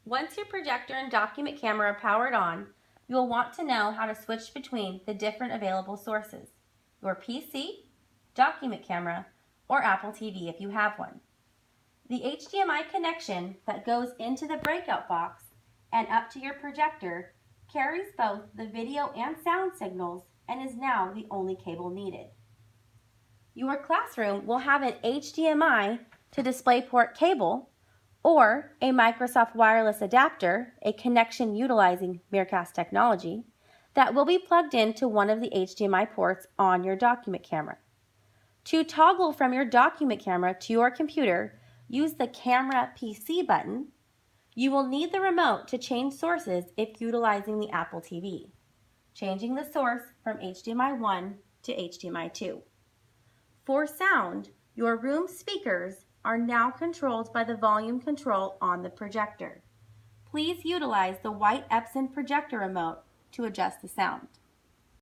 Once your projector and document camera are powered on, you will want to know how to switch between the different available sources, your PC, document camera, or Apple TV if you have one. The HDMI connection that goes into the breakout box and up to your projector carries both the video and sound signals and is now the only cable needed. Your classroom will have an HDMI to DisplayPort cable or a Microsoft wireless adapter, a connection utilizing Miracast technology, that will be plugged into one of the HDMI ports on your document camera. To toggle from your document camera to your computer, use the Camera PC button. You will need the remote to change sources if utilizing the Apple TV, changing the source from HDMI 1 to HDMI 2. For sound, your room speakers are now controlled by the volume control on the projector. Please utilize the white Epson projector remote to adjust the sound.